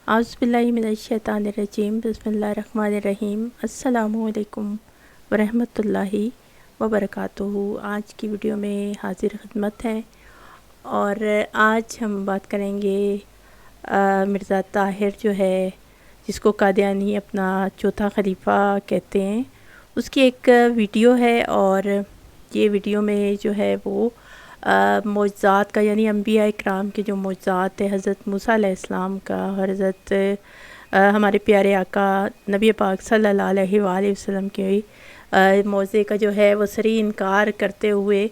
اعوذ باللہ من الشیطان الرجیم بسم اللہ الرحمن الرحیم السلام علیکم ورحمۃ اللہ وبرکاتہ۔ آج کی ویڈیو میں حاضر خدمت ہیں اور آج ہم بات کریں گے مرزا طاہر جو ہے جس کو قادیانی اپنا چوتھا خلیفہ کہتے ہیں، اس کی ایک ویڈیو ہے اور یہ ویڈیو میں جو ہے وہ معجزات کا یعنی انبیاء اکرام کے جو معجزات ہے حضرت موسیٰ علیہ السلام کا، حضرت ہمارے پیارے آقا نبی پاک صلی اللہ علیہ وآلہ وسلم کے معجزے کا جو ہے وہ صریح انکار کرتے ہوئے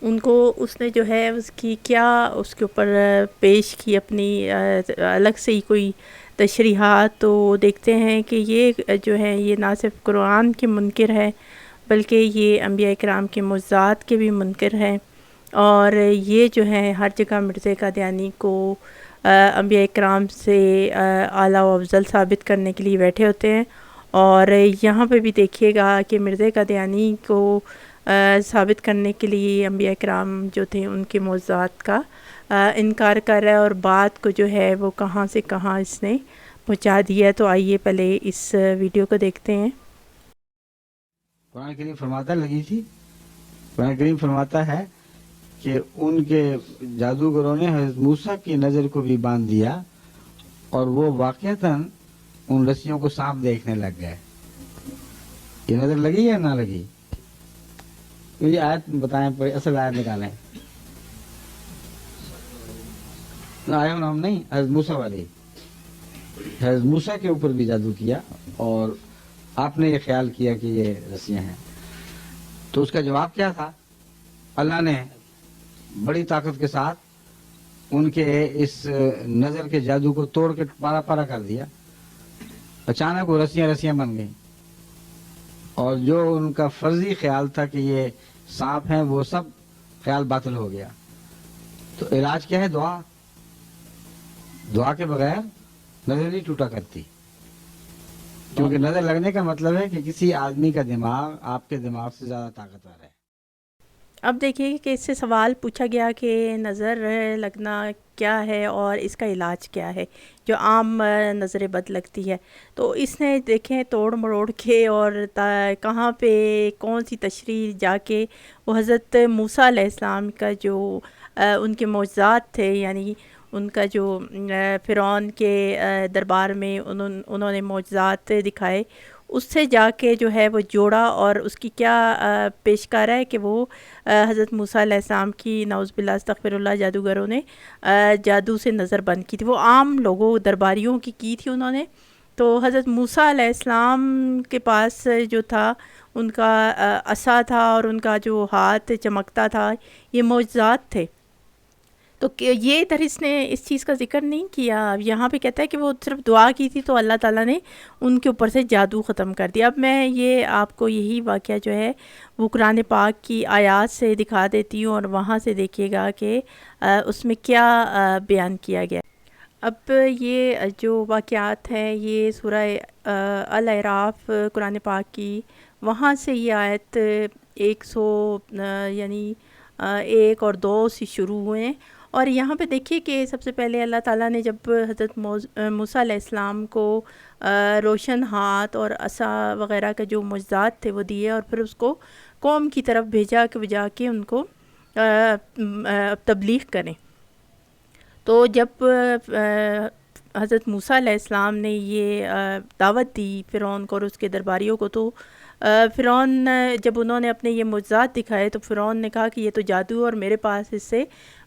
ان کو اس نے جو ہے اس کی کیا اس کے اوپر پیش کی اپنی الگ سے ہی کوئی تشریحات، تو دیکھتے ہیں کہ یہ جو ہے یہ نہ صرف قرآن کے منکر ہے بلکہ یہ انبیاء اکرام کے معجزات کے بھی منکر ہیں، اور یہ جو ہے ہر جگہ مرزا قادیانی کو انبیاء اکرام سے اعلیٰ و افضل ثابت کرنے کے لیے بیٹھے ہوتے ہیں۔ اور یہاں پہ بھی دیکھیے گا کہ مرزا قادیانی کو ثابت کرنے کے لیے انبیاء اکرام جو تھے ان کے معجزات کا انکار کر رہا ہے، اور بات کو جو ہے وہ کہاں سے کہاں اس نے پہنچا دیا ہے۔ تو آئیے پہلے اس ویڈیو کو دیکھتے ہیں۔ قرآن کریم فرماتا لگی تھی، قرآن کریم فرماتا ہے کہ ان کے جادوگروں نے حضرت موسیٰ کی نظر کو بھی باندھ دیا اور وہ واقعتاً ان رسیوں کو صاف دیکھنے لگ گئے۔ یہ نظر لگی یا نہ لگی؟ یہ آیت بتائیں، اصل آیت نکالیں۔ آیا ہم نہیں، حضرت موسیٰ والی، حضرت موسیٰ کے اوپر بھی جادو کیا اور آپ نے یہ خیال کیا کہ یہ رسیاں ہیں، تو اس کا جواب کیا تھا؟ اللہ نے بڑی طاقت کے ساتھ ان کے اس نظر کے جادو کو توڑ کے پارا پارا کر دیا، اچانک وہ رسیاں رسیاں بن گئیں، اور جو ان کا فرضی خیال تھا کہ یہ سانپ ہیں وہ سب خیال باطل ہو گیا۔ تو علاج کیا ہے؟ دعا۔ دعا کے بغیر نظر نہیں ٹوٹا کرتی، کیونکہ نظر لگنے کا مطلب ہے کہ کسی آدمی کا دماغ آپ کے دماغ سے زیادہ طاقتور ہے۔ اب دیکھیے کہ اس سے سوال پوچھا گیا کہ نظر لگنا کیا ہے اور اس کا علاج کیا ہے جو عام نظر بد لگتی ہے، تو اس نے دیکھیں توڑ مروڑ کے اور کہاں پہ کون سی تشریح جا کے وہ حضرت موسیٰ علیہ السلام کا جو ان کے معجزات تھے، یعنی ان کا جو فرعون کے دربار میں انہوں نے معجزات دکھائے، اس سے جا کے جو ہے وہ جوڑا، اور اس کی کیا پیش کر ہے کہ وہ حضرت موسیٰ علیہ السلام کی نعوذ باللہ استغفر اللہ جادوگروں نے جادو سے نظر بند کی تھی، وہ عام لوگوں درباریوں کی تھی انہوں نے۔ تو حضرت موسیٰ علیہ السلام کے پاس جو تھا ان کا عصا تھا اور ان کا جو ہاتھ چمکتا تھا، یہ معجزات تھے۔ تو یہ ادھر اس نے اس چیز کا ذکر نہیں کیا، یہاں پہ کہتا ہے کہ وہ صرف دعا کی تھی تو اللہ تعالیٰ نے ان کے اوپر سے جادو ختم کر دیا۔ اب میں یہ آپ کو یہی واقعہ جو ہے وہ قرآن پاک کی آیات سے دکھا دیتی ہوں، اور وہاں سے دیکھیے گا کہ اس میں کیا بیان کیا گیا۔ اب یہ جو واقعات ہیں یہ سورہ الاعراف قرآن پاک کی، وہاں سے یہ آیت 100 یعنی 1 اور 2 سے شروع ہوئے ہیں، اور یہاں پہ دیکھیے کہ سب سے پہلے اللہ تعالیٰ نے جب حضرت موسیٰ علیہ السلام کو روشن ہاتھ اور عصا وغیرہ کا جو معجزات تھے وہ دیے، اور پھر اس کو قوم کی طرف بھیجا کہ وہ جا کے ان کو تبلیغ کریں۔ تو جب حضرت موسیٰ علیہ السلام نے یہ دعوت دی فرعون کو اور اس کے درباریوں کو، تو فرعون جب انہوں نے اپنے یہ معجزات دکھائے تو فرعون نے کہا کہ یہ تو جادو، اور میرے پاس اس سے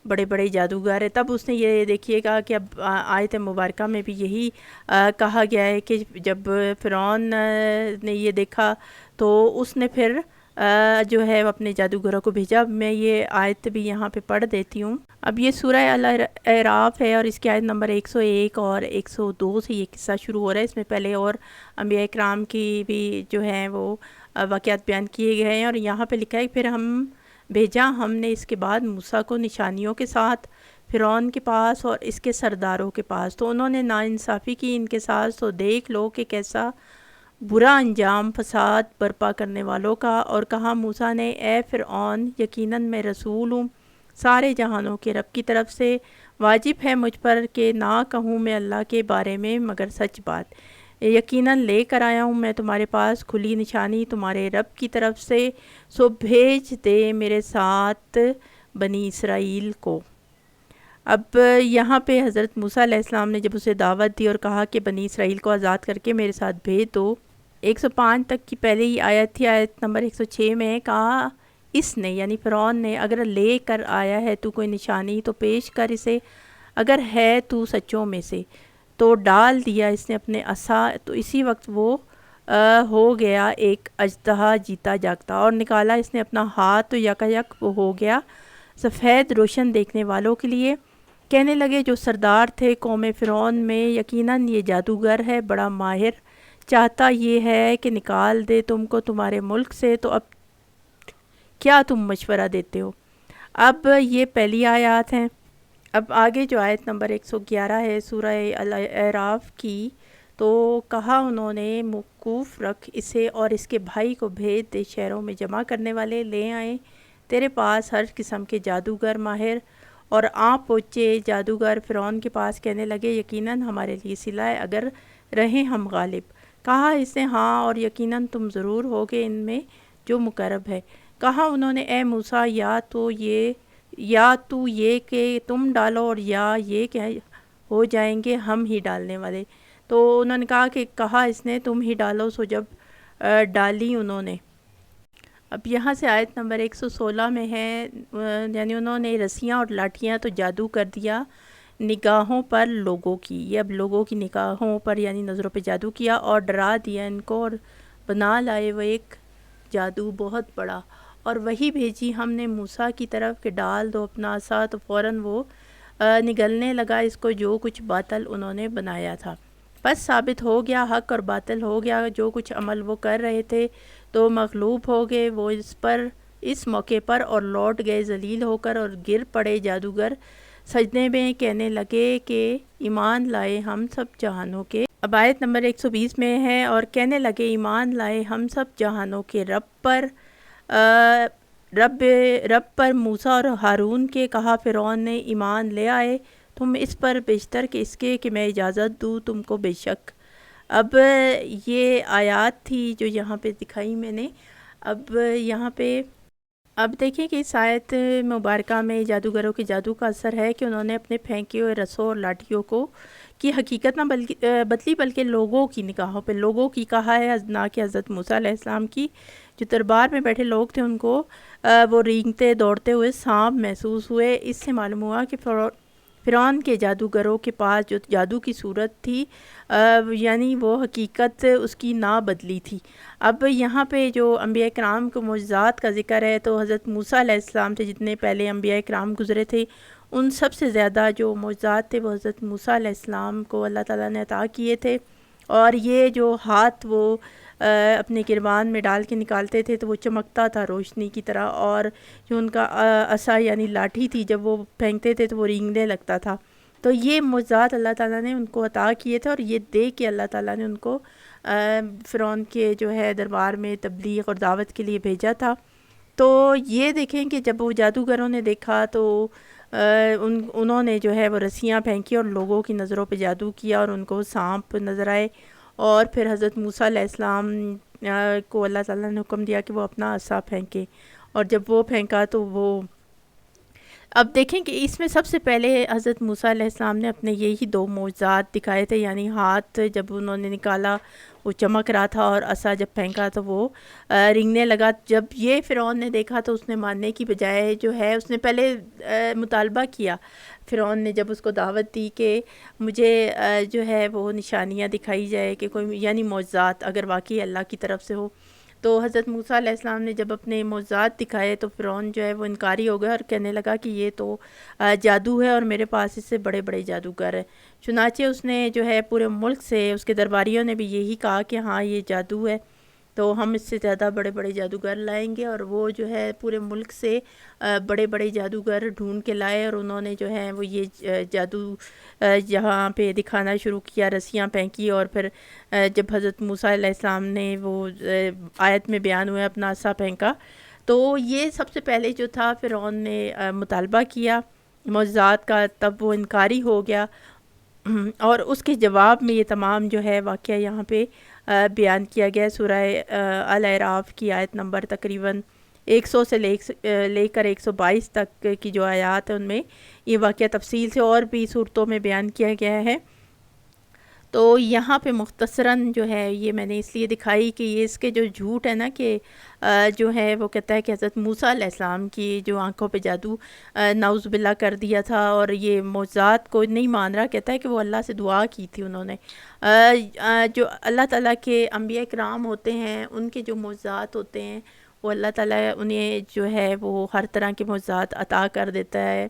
بڑے بڑے جادوگر ہیں۔ تب اس نے یہ دیکھیے گا کہ اب آیت مبارکہ میں بھی یہی کہا گیا ہے کہ جب فرعون نے یہ دیکھا تو اس نے پھر جو ہے اپنے جادوگروں کو بھیجا۔ میں یہ آیت بھی یہاں پہ پڑھ دیتی ہوں۔ اب یہ سورہ الاعراف ہے اور اس کی آیت نمبر 101 اور 102 سے یہ قصہ شروع ہو رہا ہے۔ اس میں پہلے اور انبیاء اکرام کی بھی جو ہیں وہ واقعات بیان کیے گئے ہیں، اور یہاں پہ لکھا ہے پھر ہم نے اس کے بعد موسیٰ کو نشانیوں کے ساتھ فرعون کے پاس اور اس کے سرداروں کے پاس، تو انہوں نے ناانصافی کی ان کے ساتھ، تو دیکھ لو کہ کیسا برا انجام فساد برپا کرنے والوں کا۔ اور کہا موسیٰ نے، اے فرعون، یقیناً میں رسول ہوں سارے جہانوں کے رب کی طرف سے، واجب ہے مجھ پر کہ نہ کہوں میں اللہ کے بارے میں مگر سچ بات، یقیناً لے کر آیا ہوں میں تمہارے پاس کھلی نشانی تمہارے رب کی طرف سے، سو بھیج دے میرے ساتھ بنی اسرائیل کو۔ اب یہاں پہ حضرت موسیٰ علیہ السلام نے جب اسے دعوت دی اور کہا کہ بنی اسرائیل کو آزاد کر کے میرے ساتھ بھیج دو، 105 تک کی پہلے ہی آیت تھی، آیت نمبر 106 میں کہا اس نے یعنی فرعون نے اگر لے کر آیا ہے تو کوئی نشانی تو پیش کر اسے، اگر ہے تو سچوں میں سے، تو ڈال دیا اس نے اپنے عصا، تو اسی وقت وہ ہو گیا ایک اژدہا جیتا جاگتا، اور نکالا اس نے اپنا ہاتھ تو یکایک وہ ہو گیا سفید روشن دیکھنے والوں کے لیے۔ کہنے لگے جو سردار تھے قوم فرعون میں، یقیناً یہ جادوگر ہے بڑا ماہر، چاہتا یہ ہے کہ نکال دے تم کو تمہارے ملک سے، تو اب کیا تم مشورہ دیتے ہو۔ اب یہ پہلی آیات ہیں۔ اب آگے جو آیت نمبر 111 ہے سورہ الاعراف کی، تو کہا انہوں نے موقوف رکھ اسے اور اس کے بھائی کو بھیج دے، شہروں میں جمع کرنے والے لے آئیں تیرے پاس ہر قسم کے جادوگر ماہر، اور پہنچے جادوگر فرعون کے پاس، کہنے لگے یقیناً ہمارے لیے صلہ ہے اگر رہیں ہم غالب۔ کہا اس نے ہاں، اور یقیناً تم ضرور ہوگے ان میں جو مقرب ہے۔ کہا انہوں نے اے موسیٰ یا تو یہ کہ تم ڈالو، اور یا یہ کہ ہو جائیں گے ہم ہی ڈالنے والے۔ تو انہوں نے کہا اس نے تم ہی ڈالو، سو جب ڈالی انہوں نے۔ اب یہاں سے آیت نمبر 116 میں ہے، یعنی انہوں نے رسیاں اور لاٹھیاں تو جادو کر دیا نگاہوں پر لوگوں کی، یہ اب لوگوں کی نگاہوں پر یعنی نظروں پہ جادو کیا، اور ڈرا دیا ان کو، اور بنا لائے وہ ایک جادو بہت بڑا، اور وہی بھیجی ہم نے موسیٰ کی طرف کہ ڈال دو اپنا عصا، تو فوراً وہ نگلنے لگا اس کو جو کچھ باطل انہوں نے بنایا تھا، بس ثابت ہو گیا حق اور باطل ہو گیا، جو کچھ عمل وہ کر رہے تھے تو مغلوب ہو گئے وہ اس موقع پر، اور لوٹ گئے ذلیل ہو کر، اور گر پڑے جادوگر سجدے میں، کہنے لگے کہ ایمان لائے ہم سب جہانوں کے۔ اب آیت نمبر 120 میں ہے، اور کہنے لگے ایمان لائے ہم سب جہانوں کے رب پر موسیٰ اور ہارون کے۔ کہا فرعون نے ایمان لے آئے تم اس پر بیشتر کہ اس کے کہ میں اجازت دوں تم کو بے شک۔ اب یہ آیات تھی جو یہاں پہ دکھائی میں نے۔ اب یہاں پہ اب دیکھیں کہ اس آیت مبارکہ میں جادوگروں کے جادو کا اثر ہے کہ انہوں نے اپنے پھینکے ہوئے رسوں اور لاٹھیوں کو کی حقیقت نہ بدلی، بلکہ لوگوں کی نگاہوں پہ، لوگوں کی کہا ہے نہ کہ حضرت موسیٰ علیہ السلام کی۔ جو دربار میں بیٹھے لوگ تھے ان کو وہ رینگتے دوڑتے ہوئے سانپ محسوس ہوئے۔ اس سے معلوم ہوا کہ فرعون کے جادوگروں کے پاس جو جادو کی صورت تھی یعنی وہ حقیقت اس کی نہ بدلی تھی۔ اب یہاں پہ جو انبیاء کرام کو معجزات کا ذکر ہے، تو حضرت موسیٰ علیہ السلام سے جتنے پہلے انبیاء کرام گزرے تھے، ان سب سے زیادہ جو معجزات تھے وہ حضرت موسیٰ علیہ السلام کو اللہ تعالیٰ نے عطا کیے تھے۔ اور یہ جو ہاتھ وہ اپنے گریبان میں ڈال کے نکالتے تھے تو وہ چمکتا تھا روشنی کی طرح، اور جو ان کا عصا یعنی لاٹھی تھی جب وہ پھینکتے تھے تو وہ رینگنے لگتا تھا۔ تو یہ معجزات اللہ تعالیٰ نے ان کو عطا کیے تھے، اور یہ دے کے اللہ تعالیٰ نے ان کو فرعون کے جو ہے دربار میں تبلیغ اور دعوت کے لیے بھیجا تھا۔ تو یہ دیکھیں کہ جب وہ جادوگروں نے دیکھا تو انہوں نے جو ہے وہ رسیاں پھینکی اور لوگوں کی نظروں پہ جادو کیا، اور ان کو سانپ نظر آئے، اور پھر حضرت موسیٰ علیہ السلام کو اللہ تعالیٰ نے حکم دیا کہ وہ اپنا عصا پھینکے، اور جب وہ پھینکا تو وہ اب دیکھیں کہ اس میں سب سے پہلے حضرت موسیٰ علیہ السلام نے اپنے یہی دو معجزات دکھائے تھے، یعنی ہاتھ جب انہوں نے نکالا وہ چمک رہا تھا، اور عصا جب پھینکا تو وہ رنگنے لگا۔ جب یہ فرعون نے دیکھا تو اس نے ماننے کی بجائے جو ہے اس نے پہلے مطالبہ کیا، فرعون نے جب اس کو دعوت دی کہ مجھے جو ہے وہ نشانیاں دکھائی جائے کہ کوئی یعنی معجزات اگر واقعی اللہ کی طرف سے ہو، تو حضرت موسیٰ علیہ السلام نے جب اپنے معجزات دکھائے تو فرعون جو ہے وہ انکاری ہو گیا اور کہنے لگا کہ یہ تو جادو ہے، اور میرے پاس اس سے بڑے بڑے جادوگر ہیں۔ چنانچہ اس نے جو ہے پورے ملک سے اس کے درباریوں نے بھی یہی کہا کہ ہاں یہ جادو ہے، تو ہم اس سے زیادہ بڑے بڑے جادوگر لائیں گے، اور وہ جو ہے پورے ملک سے بڑے بڑے جادوگر ڈھونڈ کے لائے، اور انہوں نے جو ہے وہ یہ جادو یہاں پہ دکھانا شروع کیا، رسیاں پھینکی، اور پھر جب حضرت موسیٰ علیہ السلام نے وہ آیت میں بیان ہوا اپنا عصا پھینکا، تو یہ سب سے پہلے جو تھا فرعون نے مطالبہ کیا معجزات کا، تب وہ انکاری ہو گیا، اور اس کے جواب میں یہ تمام جو ہے واقعہ یہاں پہ بیان کیا گیا ہے۔ سورہ الاعراف کی آیت نمبر تقریباً 100 سے لے کر 122 تک کی جو آیات ہیں ان میں یہ واقعہ تفصیل سے اور بھی صورتوں میں بیان کیا گیا ہے۔ تو یہاں پہ مختصراً جو ہے یہ میں نے اس لیے دکھائی کہ یہ اس کے جو جھوٹ ہے نا کہ جو ہے وہ کہتا ہے کہ حضرت موسیٰ علیہ السلام کی جو آنکھوں پہ جادو نعوذ باللہ کر دیا تھا، اور یہ معجزات کو نہیں مان رہا، کہتا ہے کہ وہ اللہ سے دعا کی تھی انہوں نے۔ جو اللہ تعالیٰ کے انبیاء کرام ہوتے ہیں ان کے جو معجزات ہوتے ہیں وہ اللہ تعالیٰ انہیں جو ہے وہ ہر طرح کے معجزات عطا کر دیتا ہے،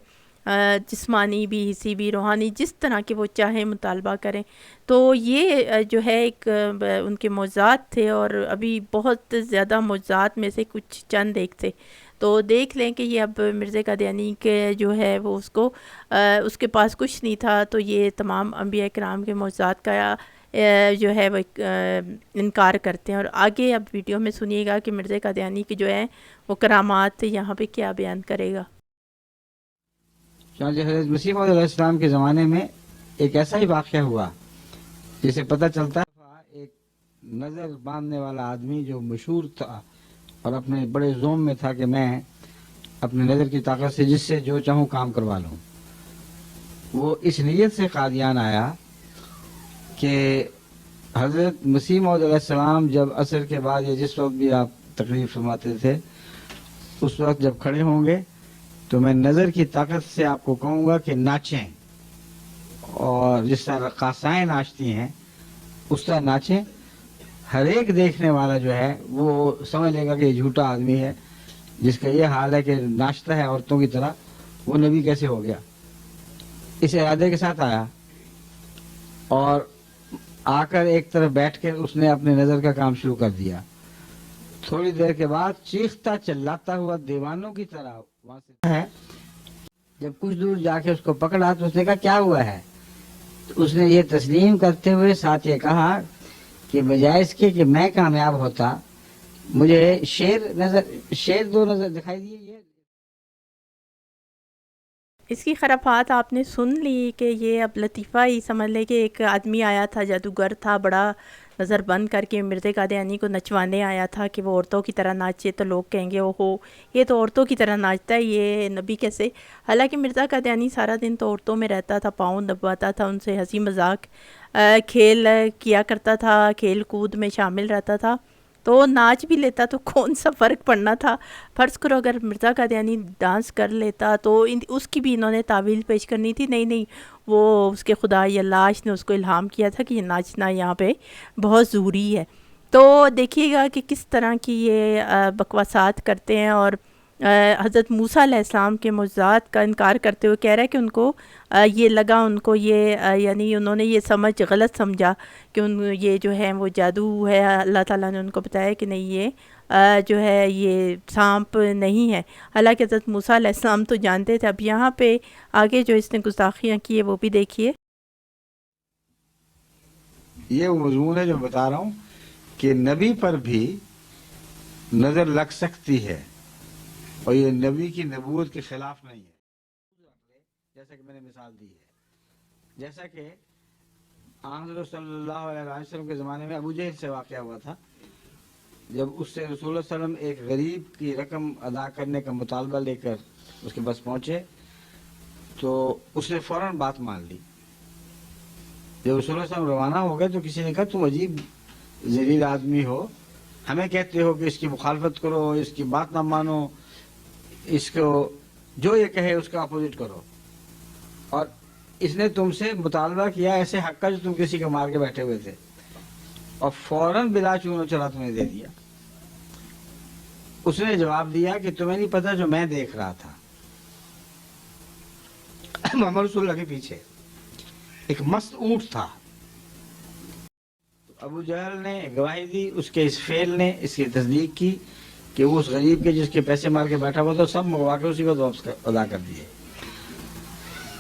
جسمانی بھی، حسی بھی، روحانی، جس طرح کے وہ چاہیں مطالبہ کریں۔ تو یہ جو ہے ایک ان کے معجزات تھے، اور ابھی بہت زیادہ معجزات میں سے کچھ چند ایک تھے۔ تو دیکھ لیں کہ یہ اب مرزا قادیانی کے جو ہے وہ اس کے پاس کچھ نہیں تھا، تو یہ تمام انبیاء کرام کے معجزات کا جو ہے وہ انکار کرتے ہیں۔ اور آگے اب ویڈیو میں سنیے گا کہ مرزا قادیانی کی جو ہے وہ کرامات یہاں پہ کیا بیان کرے گا۔ چنانچہ حضرت مسیح موعود علیہ السلام کے زمانے میں ایک ایسا ہی واقعہ ہوا جسے پتہ چلتا ہے ایک نظر باندھنے والا آدمی جو مشہور تھا اور اپنے بڑے زوم میں تھا کہ میں اپنے نظر کی طاقت سے جس سے جو چاہوں کام کروا لوں، وہ اس نیت سے قادیان آیا کہ حضرت مسیح موعود علیہ السلام جب عصر کے بعد یا جس وقت بھی آپ تقریر فرماتے تھے اس وقت جب کھڑے ہوں گے تو میں نظر کی طاقت سے آپ کو کہوں گا کہ ناچیں، اور جس طرح رقاصائیں ناچتی ہیں اس طرح ناچیں۔ ہر ایک دیکھنے والا جو ہے وہ سمجھ لے گا کہ یہ جھوٹا آدمی ہے جس کا یہ حال ہے کہ ناچتا ہے عورتوں کی طرح، وہ نبی کیسے ہو گیا۔ اس ارادے کے ساتھ آیا اور آ کر ایک طرف بیٹھ کے اس نے اپنے نظر کا کام شروع کر دیا۔ تھوڑی دیر کے بعد چیختا چلاتا ہوا دیوانوں کی طرح وہاں سے ہے، جب کچھ دور جا کے اس کو پکڑا تو اس نے کہا کیا ہوا ہے، تو اس نے یہ تسلیم کرتے ہوئے ساتھ یہ کہا کہ بجائے اس کے کہ میں کامیاب ہوتا مجھے شیر دو نظر دکھائی دیے۔ اس کی خرافات آپ نے سن لی کہ یہ اب لطیفہ ہی سمجھ لے کہ ایک آدمی آیا تھا، جادوگر تھا، بڑا نظر بند کر کے مرزا قادیانی کو نچوانے آیا تھا کہ وہ عورتوں کی طرح ناچے، تو لوگ کہیں گے اوہو یہ تو عورتوں کی طرح ناچتا ہے، یہ نبی کیسے۔ حالانکہ مرزا قادیانی سارا دن تو عورتوں میں رہتا تھا، پاؤں دباتا تھا، ان سے ہنسی مذاق کھیل کیا کرتا تھا، کھیل کود میں شامل رہتا تھا، تو ناچ بھی لیتا، تو کون سا فرق پڑنا تھا۔ فرض کرو اگر مرزا قادیانی ڈانس کر لیتا تو اس کی بھی انہوں نے تعویل پیش کرنی تھی، نہیں وہ اس کے خدا یا لاش نے اس کو الہام کیا تھا کہ یہ ناچنا یہاں پہ بہت ضروری ہے۔ تو دیکھیے گا کہ کس طرح کی یہ بکواسات کرتے ہیں، اور حضرت موسیٰ علیہ السلام کے معجزات کا انکار کرتے ہوئے کہہ رہا ہے کہ ان کو یہ لگا، ان کو یہ یعنی انہوں نے یہ غلط سمجھا کہ یہ جو ہے وہ جادو ہے، اللہ تعالیٰ نے ان کو بتایا کہ نہیں یہ جو ہے یہ سانپ نہیں ہے، حالانکہ حضرت موسیٰ علیہ السلام تو جانتے تھے۔ اب یہاں پہ آگے جو اس نے گستاخیاں کی ہے وہ بھی دیکھیے۔ یہ وہ مضمون ہے جو بتا رہا ہوں کہ نبی پر بھی نظر لگ سکتی ہے، اور یہ نبی کی نبوت کے خلاف نہیں ہے، جیسا کہ میں نے مثال دی ہے۔ جیسا کہ حضرت صلی اللہ علیہ وسلم کے زمانے میں ابو جہل سے واقعہ ہوا تھا، جب اس سے رسول اللہ صلی اللہ علیہ وسلم ایک غریب کی رقم ادا کرنے کا مطالبہ لے کر اس کے پاس پہنچے تو اس نے فوراً بات مان لی۔ جب رسول اللہ صلی اللہ علیہ وسلم روانہ ہو گئے تو کسی نے کہا تم عجیب ذلیل آدمی ہو، ہمیں کہتے ہو کہ اس کی مخالفت کرو، اس کی بات نہ مانو، اس کو جو یہ کہے اس کا اپوزٹ کرو، اور اس نے تم سے مطالبہ کیا ایسے حق کا جو تم کسی کو مار کے بیٹھے ہوئے تھے، اور فوراً بلا چونو چلا تمہیں دے دیا۔ اس نے جواب دیا کہ تمہیں نہیں پتا جو میں دیکھ رہا تھا۔ محمد رسول اللہ کے پیچھے ایک مست اونٹ تھا، ابو جہل نے گواہی دی، اس کے اس فعل نے اس کی تصدیق کی کہ وہ اس غریب کے جس کے پیسے مار کے بیٹھا ہوا تھا سب منگوا کے اسی کو واپس ادا کر دیے۔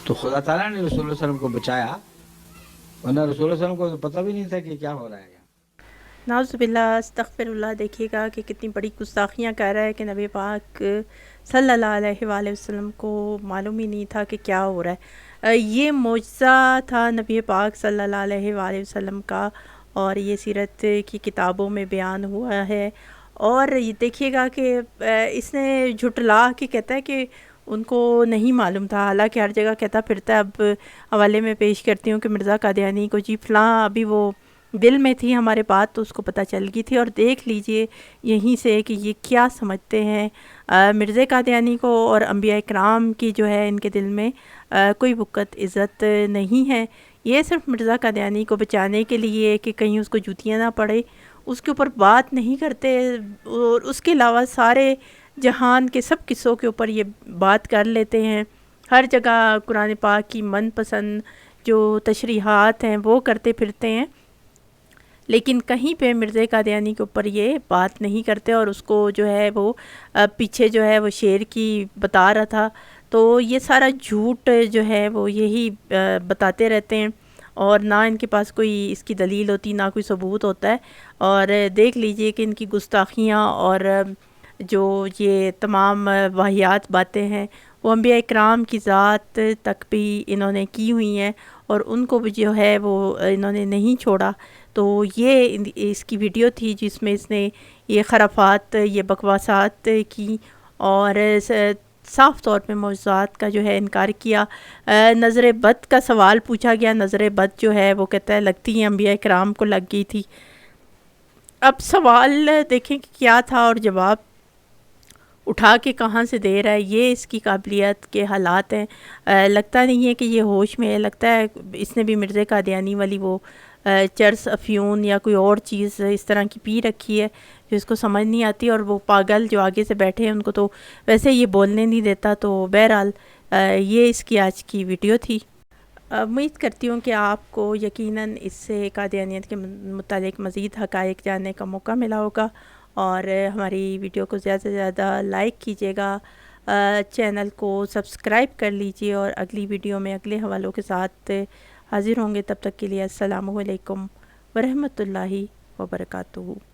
تو خدا تعالیٰ نے رسول اللہ علیہ وسلم کو بچایا، ورنہ رسول اللہ علیہ وسلم کو تو پتہ بھی نہیں تھا کہ کیا ہو رہا ہے۔ نعوذ باللہ استغفر اللہ. دیکھیے گا کہ کتنی بڑی گستاخیاں کر رہا ہے کہ نبی پاک صلی اللہ علیہ وآلہ وسلم کو معلوم ہی نہیں تھا کہ کیا ہو رہا ہے. یہ معجزہ تھا نبی پاک صلی اللہ علیہ وآلہ وسلم کا، اور یہ سیرت کی کتابوں میں بیان ہوا ہے. اور یہ دیکھیے گا کہ اس نے جھٹلا کے کہتا ہے کہ ان کو نہیں معلوم تھا، حالانکہ ہر جگہ کہتا پھرتا ہے. اب حوالے میں پیش کرتی ہوں کہ مرزا قادیانی کو جی فلاں ابھی وہ دل میں تھی ہمارے بات تو اس کو پتہ چل گئی تھی. اور دیکھ لیجئے یہیں سے کہ یہ کیا سمجھتے ہیں مرزا قادیانی کو، اور انبیاء کرام کی جو ہے ان کے دل میں کوئی وقت عزت نہیں ہے. یہ صرف مرزا قادیانی کو بچانے کے لیے کہ کہیں اس کو جوتیاں نہ پڑے اس کے اوپر بات نہیں کرتے، اور اس کے علاوہ سارے جہان کے سب قصوں کے اوپر یہ بات کر لیتے ہیں. ہر جگہ قرآن پاک کی من پسند جو تشریحات ہیں وہ کرتے پھرتے ہیں، لیکن کہیں پہ مرزا قادیانی کے اوپر یہ بات نہیں کرتے. اور اس کو جو ہے وہ پیچھے جو ہے وہ شعر کی بتا رہا تھا. تو یہ سارا جھوٹ جو ہے وہ یہی بتاتے رہتے ہیں، اور نہ ان کے پاس کوئی اس کی دلیل ہوتی، نہ کوئی ثبوت ہوتا ہے. اور دیکھ لیجئے کہ ان کی گستاخیاں اور جو یہ تمام واہیات باتیں ہیں وہ انبیاء اکرام کی ذات تک بھی انہوں نے کی ہوئی ہیں، اور ان کو بھی جو ہے وہ انہوں نے نہیں چھوڑا. تو یہ اس کی ویڈیو تھی جس میں اس نے یہ خرافات، یہ بکواسات کی، اور صاف طور پہ معجزات کا جو ہے انکار کیا. نظر بد کا سوال پوچھا گیا. نظر بد جو ہے وہ کہتا ہے لگتی ہے انبیاء کرام کو لگ گئی تھی. اب سوال دیکھیں کہ کیا تھا اور جواب اٹھا کے کہاں سے دے رہا ہے. یہ اس کی قابلیت کے حالات ہیں. لگتا نہیں ہے کہ یہ ہوش میں ہے، لگتا ہے اس نے بھی مرزا قادیانی والی وہ چرس افیون یا کوئی اور چیز اس طرح کی پی رکھی ہے جو اس کو سمجھ نہیں آتی. اور وہ پاگل جو آگے سے بیٹھے ہیں ان کو تو ویسے یہ بولنے نہیں دیتا. تو بہرحال یہ اس کی آج کی ویڈیو تھی. امید کرتی ہوں کہ آپ کو یقیناً اس سے قادیانیت کے متعلق مزید حقائق جاننے کا موقع ملا ہوگا. اور ہماری ویڈیو کو زیادہ سے زیادہ لائک کیجیے گا، چینل کو سبسکرائب کر لیجیے، اور اگلی ویڈیو میں اگلے حوالوں کے ساتھ حاضر ہوں گے. تب تک کے لیے السلام علیکم ورحمۃ اللہ وبرکاتہ.